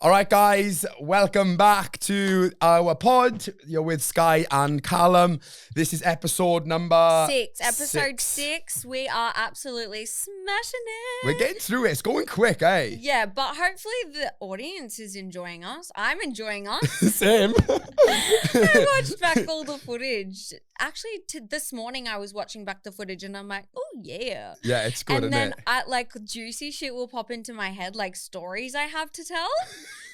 All right, guys, welcome back to our pod. You're with Skye and Callum. This is episode number six. We are absolutely smashing it. We're getting through it. It's going quick, eh? Yeah, but hopefully the audience is enjoying us. I'm enjoying us. Same. I watched back all the footage. Actually, this morning I was watching back the footage and I'm like, oh yeah. Yeah, it's good, and then isn't juicy shit will pop into my head, like stories I have to tell.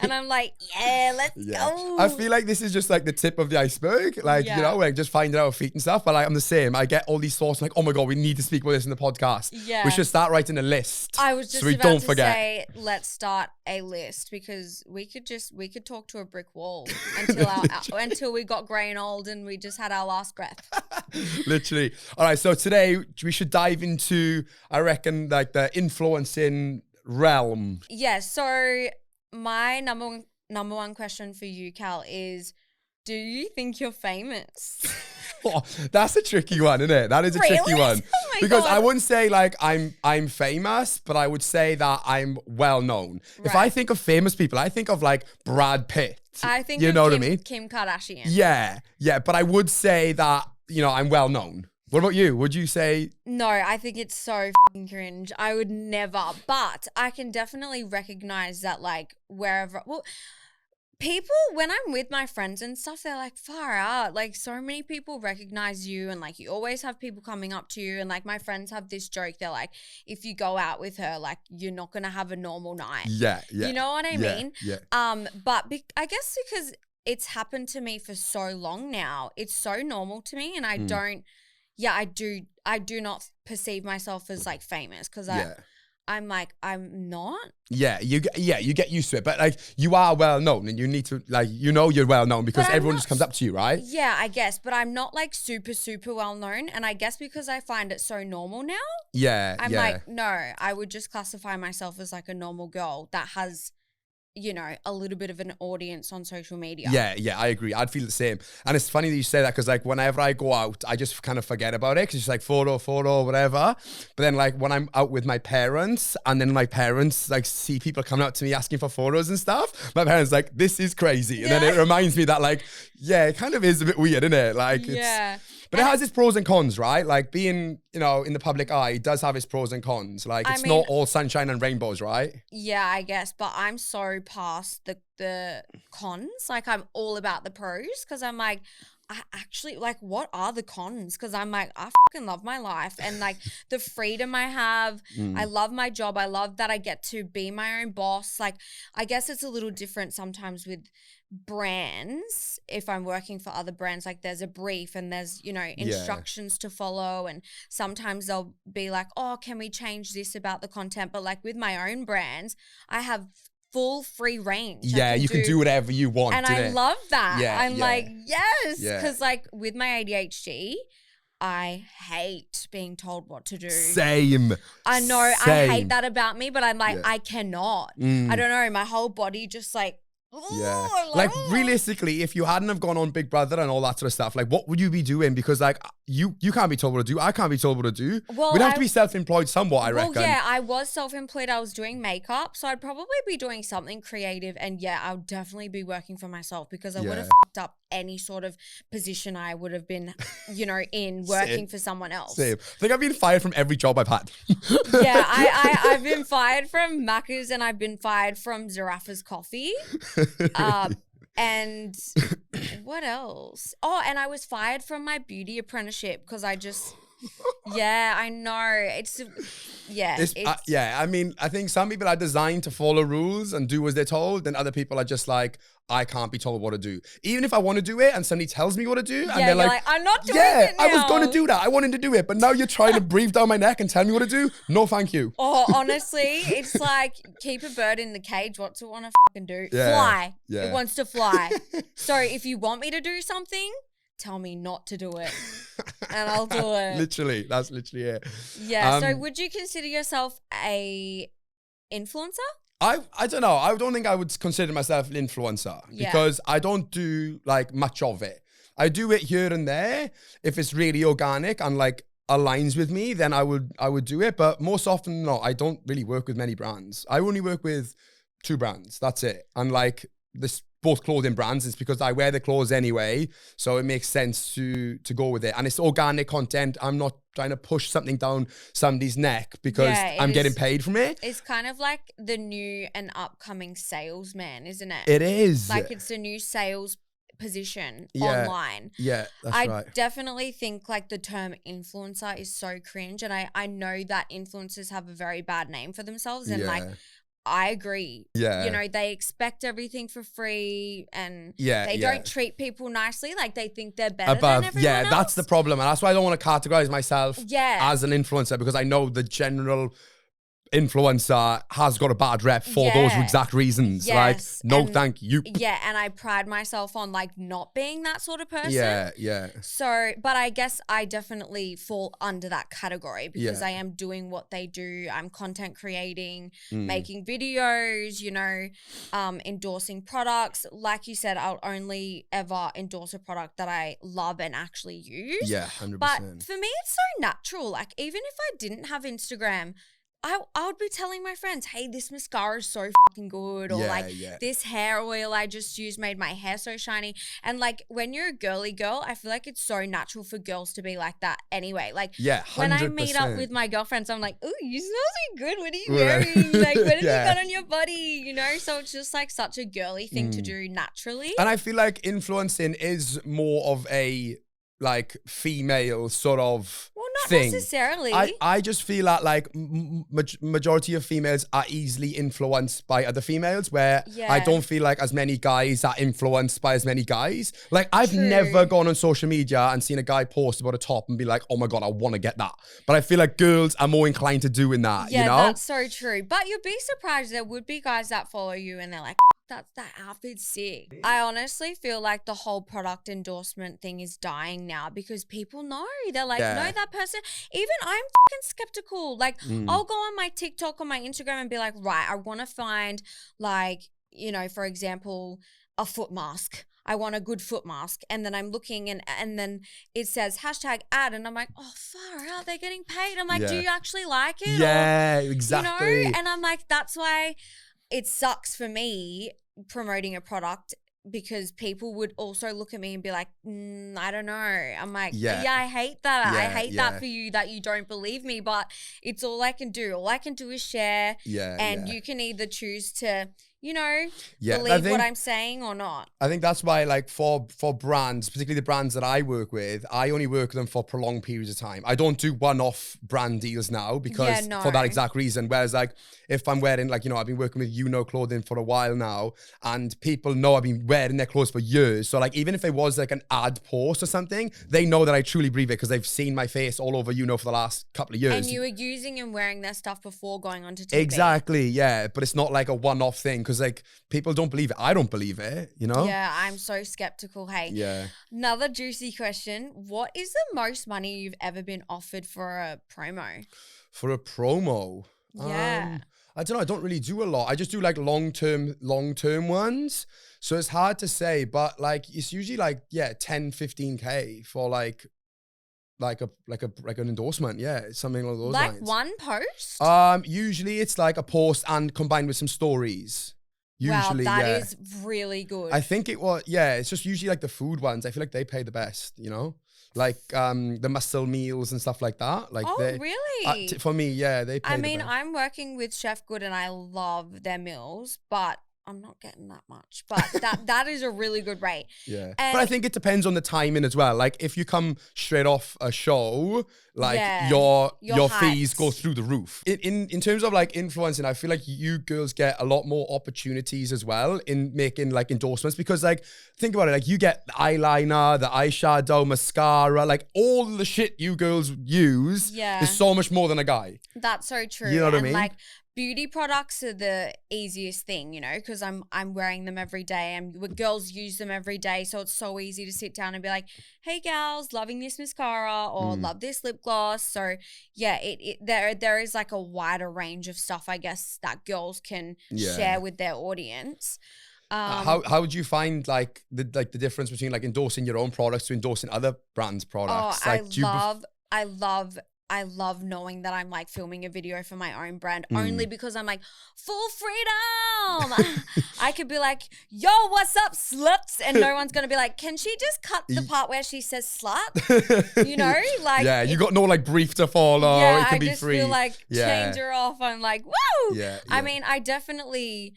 And I'm like, yeah, let's go. I feel like this is just like the tip of the iceberg. Like, you know, like just finding out our feet and stuff. But like, I'm the same. I get all these thoughts like, oh my God, we need to speak about this in the podcast. Yeah. We should start writing a list. I was just about to say, let's start a list because we could talk to a brick wall until we got grey and old and we just had our last breath. Literally. All right. So today we should dive into, I reckon, like the influencing realm. Yeah. So my number one question for you, Cal, is do you think you're famous? Oh, that's a tricky one, isn't it? That is a tricky one. Oh because God. I wouldn't say like I'm famous, but I would say that I'm well known. Right. If I think of famous people, I think of like Brad Pitt. I think you know what I mean? Kim Kardashian. Yeah. But I would say that, you know, I'm well known. What about you? Would you say? No, I think it's so fucking cringe. I would never, but I can definitely recognize that like wherever, people, when I'm with my friends and stuff, they're like, far out. Like so many people recognize you and like you always have people coming up to you. And like my friends have this joke. They're like, if you go out with her, like you're not going to have a normal night. Yeah. You know what I mean? Yeah. But I guess because it's happened to me for so long now, it's so normal to me and I don't. Yeah, I do not perceive myself as like famous because I'm like, I'm not. Yeah, you get used to it, but like you are well known and you need to like, you know, you're well known because everyone just comes up to you, right? Yeah, I guess, but I'm not like super, super well known. And I guess because I find it so normal now. Yeah. I'm like, no, I would just classify myself as like a normal girl that has, you know, a little bit of an audience on social media. Yeah, I agree. I'd feel the same. And it's funny that you say that because like whenever I go out, I just kind of forget about it because it's like photo, whatever. But then like when I'm out with my parents and then my parents like see people coming up to me asking for photos and stuff, my parents like, this is crazy. And then it reminds me that like, yeah, it kind of is a bit weird, isn't it? Like but it has its pros and cons, right? Like being, you know, in the public eye does have its pros and cons. Like it's not all sunshine and rainbows, right? Yeah, I guess. But I'm so past the cons. Like I'm all about the pros because I'm like, I actually like, what are the cons? Because I'm like, I fucking love my life and like the freedom I have. I love my job. I love that I get to be my own boss. Like, I guess it's a little different sometimes with brands. If I'm working for other brands, like there's a brief and there's, you know, instructions to follow. And sometimes they'll be like, oh, can we change this about the content? But like with my own brands, I have full free range. Yeah, you can do whatever you want. And I love that. Yeah, I'm like, yes. Yeah. Because like with my ADHD, I hate being told what to do. Same. I know. Same. I hate that about me, but I'm like, I cannot. I don't know. My whole body just like, yeah. Like realistically, if you hadn't have gone on Big Brother and all that sort of stuff, like what would you be doing? Because like you can't be told what to do. I can't be told what to do. Well, we'd have to be self-employed somewhat, I reckon. Well, yeah, I was self-employed. I was doing makeup. So I'd probably be doing something creative. And yeah, I would definitely be working for myself because I would have fucked up any sort of position I would have been, you know, in working for someone else. Same. I think I've been fired from every job I've had. Yeah, I've been fired from Macca's and I've been fired from Zarafa's Coffee. And what else? Oh, and I was fired from my beauty apprenticeship because I just, I know. I mean, I think some people are designed to follow rules and do as they're told, and other people are just like, I can't be told what to do. Even if I want to do it and somebody tells me what to do, and they're like, I'm not doing it now. I was going to do that. I wanted to do it, but now you're trying to breathe down my neck and tell me what to do? No, thank you. Oh, honestly, it's like keep a bird in the cage. What's it want to fucking do? Yeah. Fly. Yeah. It wants to fly. So if you want me to do something, tell me not to do it and I'll do it. Literally. That's literally it. Yeah. So would you consider yourself a influencer? I don't know. I don't think I would consider myself an influencer because I don't do like much of it. I do it here and there. If it's really organic and like aligns with me, then I would do it. But most often, no, I don't really work with many brands. I only work with 2 brands. That's it. And like this, both clothing brands, it's because I wear the clothes anyway, so it makes sense to go with it. And it's organic content. I'm not trying to push something down somebody's neck because I'm getting paid from it. It's kind of like the new and upcoming salesman, isn't it? It is. Like it's the new sales position online. Yeah, that's right. I definitely think like the term influencer is so cringe, and I know that influencers have a very bad name for themselves, and like I agree. Yeah. You know, they expect everything for free, and they don't treat people nicely. Like they think they're better than everyone else. That's the problem. And that's why I don't want to categorize myself as an influencer, because I know the general influencer has got a bad rep for those exact reasons. Like, no, thank you. Yeah, and I pride myself on like not being that sort of person. Yeah. So, but I guess I definitely fall under that category because I am doing what they do. I'm content creating, making videos, you know, endorsing products. Like you said, I'll only ever endorse a product that I love and actually use. Yeah, 100%. But for me, it's so natural. Like even if I didn't have Instagram, I would be telling my friends, hey, this mascara is so fucking good, or this hair oil I just used made my hair so shiny. And like when you're a girly girl, I feel like it's so natural for girls to be like that anyway. Like 100%. When I meet up with my girlfriends, I'm like, ooh, you smell so good. What are you wearing? Like what have you got on your body? You know, so it's just like such a girly thing to do naturally. And I feel like influencing is more of a like female sort of thing. Necessarily. I just feel that like majority of females are easily influenced by other females, where I don't feel like as many guys are influenced by as many guys. Like I've never gone on social media and seen a guy post about a top and be like, oh my God, I want to get that. But I feel like girls are more inclined to doing that, you know? That's so true. But you'd be surprised, there would be guys that follow you and they're like, that outfit's sick. I honestly feel like the whole product endorsement thing is dying now because people know. They're like, no, that person. Even I'm fucking skeptical. Like, I'll go on my TikTok or my Instagram and be like, right, I want to find like, you know, for example, a foot mask. I want a good foot mask. And then I'm looking and then it says #ad and I'm like, oh, far out, they're getting paid. I'm like, do you actually like it? Yeah, exactly. You know? And I'm like, that's why it sucks for me promoting a product, because people would also look at me and be like, I don't know. I'm like, I hate that. I hate that for you, that you don't believe me, but it's all I can do. All I can do is share. And you can either choose to, you know, believe what I'm saying or not. I think that's why, like, for brands, particularly the brands that I work with, I only work with them for prolonged periods of time. I don't do one-off brand deals now because for that exact reason. Whereas, like, if I'm wearing, like, you know, I've been working with clothing for a while now, and people know I've been wearing their clothes for years. So, like, even if it was like an ad post or something, they know that I truly believe it because they've seen my face all over for the last couple of years. And you were using and wearing their stuff before going on to TV. Exactly, yeah. But it's not like a one-off thing. Because like people don't believe it. I don't believe it, you know? Yeah, I'm so skeptical. Hey, another juicy question. What is the most money you've ever been offered for a promo? For a promo? Yeah. I don't know. I don't really do a lot. I just do like long-term ones. So it's hard to say, but like it's usually like, 10, 15K for like an endorsement. Yeah, something along those lines. Like one post? Usually it's like a post and combined with some stories. Usually, wow, that is really good. I think it was, it's just usually like the food ones. I feel like they pay the best, you know? Like the muscle meals and stuff like that. Like really? For me, they pay the best. I'm working with Chef Good and I love their meals, but I'm not getting that much, but that is a really good rate. Yeah. But I think it depends on the timing as well. Like if you come straight off a show, like your fees go through the roof. In terms of like influencing, I feel like you girls get a lot more opportunities as well in making like endorsements, because like think about it, like you get the eyeliner, the eyeshadow, mascara, like all the shit you girls use is so much more than a guy. That's so true. You know what I mean? Like beauty products are the easiest thing, you know, because I'm wearing them every day and girls use them every day. So it's so easy to sit down and be like, hey gals, loving this mascara or love this lip gloss. So there is like a wider range of stuff, I guess, that girls can share with their audience. How would you find like the difference between like endorsing your own products to endorsing other brands' products? I love I love knowing that I'm like filming a video for my own brand only because I'm like, full freedom. I could be like, yo, what's up, sluts? And no one's going to be like, can she just cut the part where she says slut? You know, like. Yeah, you got no like brief to follow. Yeah, it can I be just free. feel like change her off. I'm like, woo. Yeah, I mean, I definitely,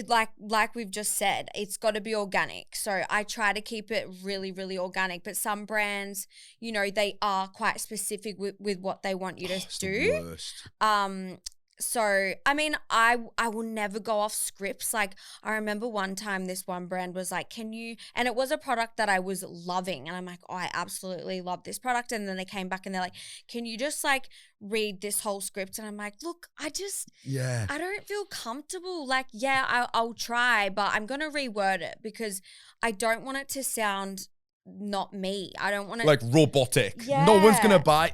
like we've just said, it's got to be organic. So I try to keep it really, really organic. But some brands, you know, they are quite specific with what they want you to do. So, I mean, I will never go off scripts. Like, I remember one time this one brand was like, can you, and it was a product that I was loving. And I'm like, oh, I absolutely love this product. And then they came back and they're like, can you just like read this whole script? And I'm like, look, I don't feel comfortable. Like, yeah, I'll try, but I'm going to reword it because I don't want it to sound not me. I don't want to like robotic. Yeah. No one's gonna buy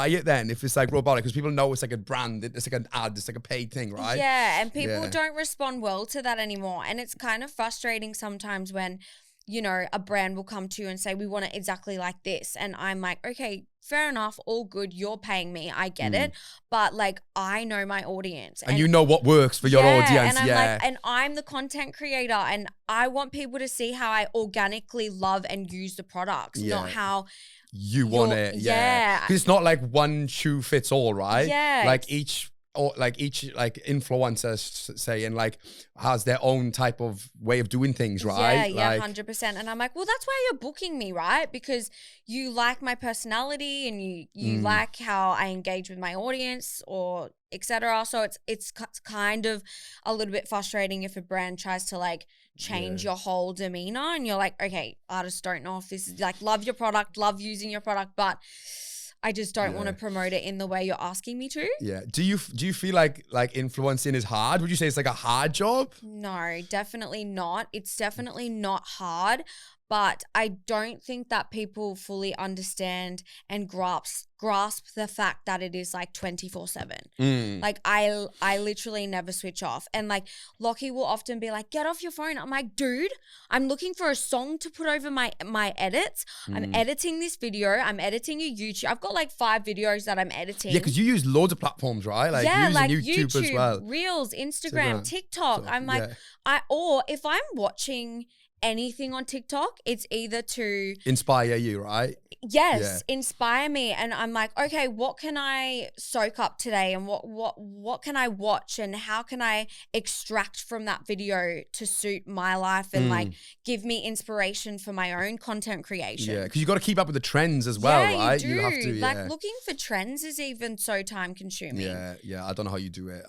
it then if it's like robotic, because people know it's like a brand, it's like an ad, it's like a paid thing, right? Yeah, and people don't respond well to that anymore. And it's kind of frustrating sometimes when, you know, a brand will come to you and say, we want it exactly like this. And I'm like, okay, fair enough, all good, you're paying me, I get it. But like, I know my audience. And you know what works for your audience. And I'm like, and I'm the content creator and I want people to see how I organically love and use the products, not how you want it. Yeah. Because it's not like one shoe fits all, right? Yeah. Like each influencer saying like has their own type of way of doing things, right? Yeah, 100%. And I'm like, well, that's why you're booking me, right? Because you like my personality and you like how I engage with my audience or etc. So it's kind of a little bit frustrating if a brand tries to like change your whole demeanor and you're like, okay, I just don't know if this is like, love your product, love using your product, but I just don't want to promote it in the way you're asking me to. Yeah. Do you feel like influencing is hard? Would you say it's like a hard job? No, definitely not. It's definitely not hard, but I don't think that people fully understand and grasp the fact that it is like 24/7. Like I literally never switch off. And like Lockie will often be like, get off your phone. I'm like, dude, I'm looking for a song to put over my edits. I'm editing this video. I'm editing a YouTube. I've got like 5 videos that I'm editing. Yeah, because you use loads of platforms, right? Like using like YouTube as well. Reels, Instagram, TikTok. I'm like, or if I'm watching anything on TikTok, it's either to inspire you, right? Yes, inspire me. And I'm like, okay, what can I soak up today and what can I watch and how can I extract from that video to suit my life and like give me inspiration for my own content creation. Yeah, because you got to keep up with the trends as well, right? You do. have to, like looking for trends is even so time consuming. Yeah. I don't know how you do it.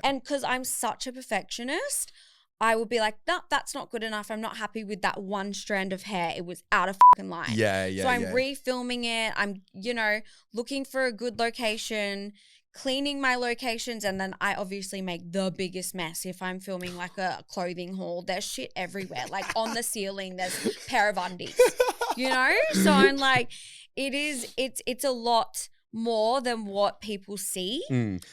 And because I'm such a perfectionist, I would be like, no, that's not good enough. I'm not happy with that one strand of hair. It was out of fucking line. So I'm refilming it. I'm, looking for a good location, cleaning my locations. And then I obviously make the biggest mess if I'm filming like a clothing haul. There's shit everywhere. Like on the ceiling, there's a pair of undies, So I'm like, it's a lot more than what people see.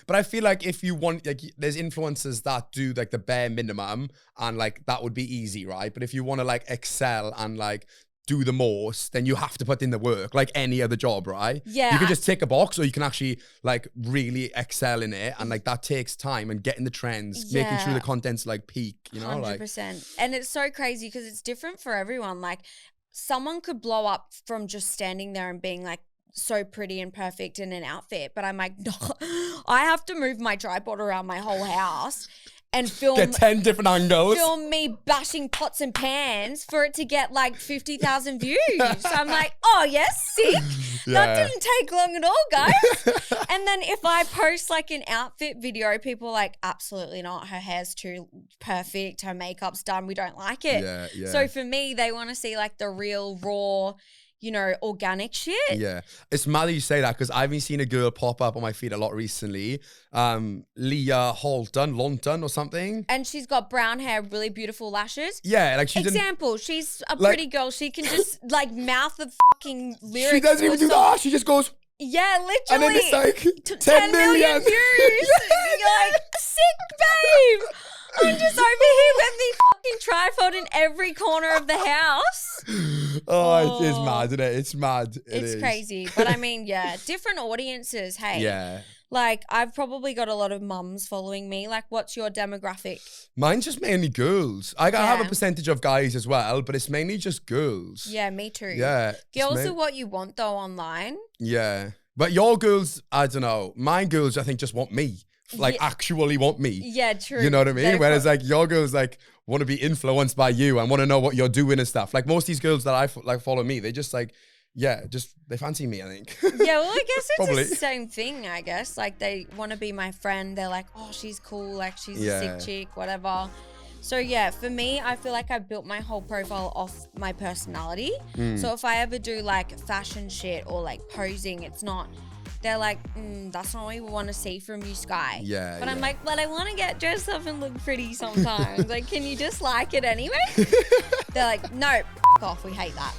But I feel like if you want, like, there's influencers that do like the bare minimum and like that would be easy, right? But if you want to like excel and like do the most, then you have to put in the work like any other job, right? Yeah. You can just tick a box or you can actually like really excel in it, and like that takes time and getting the trends, making sure the content's like peak, 100%. And it's so crazy because it's different for everyone. Like someone could blow up from just standing there and being like so pretty and perfect in an outfit, but I'm like, no, I have to move my tripod around my whole house and get 10 different angles, film me bashing pots and pans for it to get like 50,000 views. So I'm like, oh yes, sick. That didn't take long at all, guys. And then if I post like an outfit video, people are like, absolutely not, her hair's too perfect, her makeup's done, we don't like it. So for me, they want to see like the real raw, organic shit. Yeah. It's mad that you say that because I've been seeing a girl pop up on my feed a lot recently. Leah Launton or something. And she's got brown hair, really beautiful lashes. Yeah, like she's she's a pretty girl. She can just like mouth the fucking lyrics. She doesn't even do that. She just goes, yeah, literally. And then it's like 10 million views. You're like, sick, babe. I'm just over here with the fucking tripod in every corner of the house. Oh, it is mad, isn't it? It's mad. It's crazy. But I mean, yeah, different audiences. Hey. Yeah. Like, I've probably got a lot of mums following me. Like, what's your demographic? Mine's just mainly girls. I have a Yeah. percentage of guys as well, but it's mainly just girls. Yeah, me too. Yeah. Girls are what you want, though, online. Yeah. But your girls, I don't know. My girls, I think, just want me. Like, actually want me. Yeah, true. You know what I mean? Whereas, like, your girls, like, want to be influenced by you and want to know what you're doing and stuff. Like, most of these girls that like follow me, they just, like, yeah, just, they fancy me, I think. Yeah, well, I guess it's Probably. the same thing, I guess. Like, they want to be my friend. They're like, oh, she's cool. Like, she's a sick chick, whatever. So, yeah, for me, I feel like I built my whole profile off my personality. So, if I ever do, like, fashion shit or, like, posing, it's not... They're like, that's not what we want to see from you, Skye. Yeah. But I'm like, but I want to get dressed up and look pretty sometimes. Like, can you just like it anyway? They're like, no, f off. We hate that.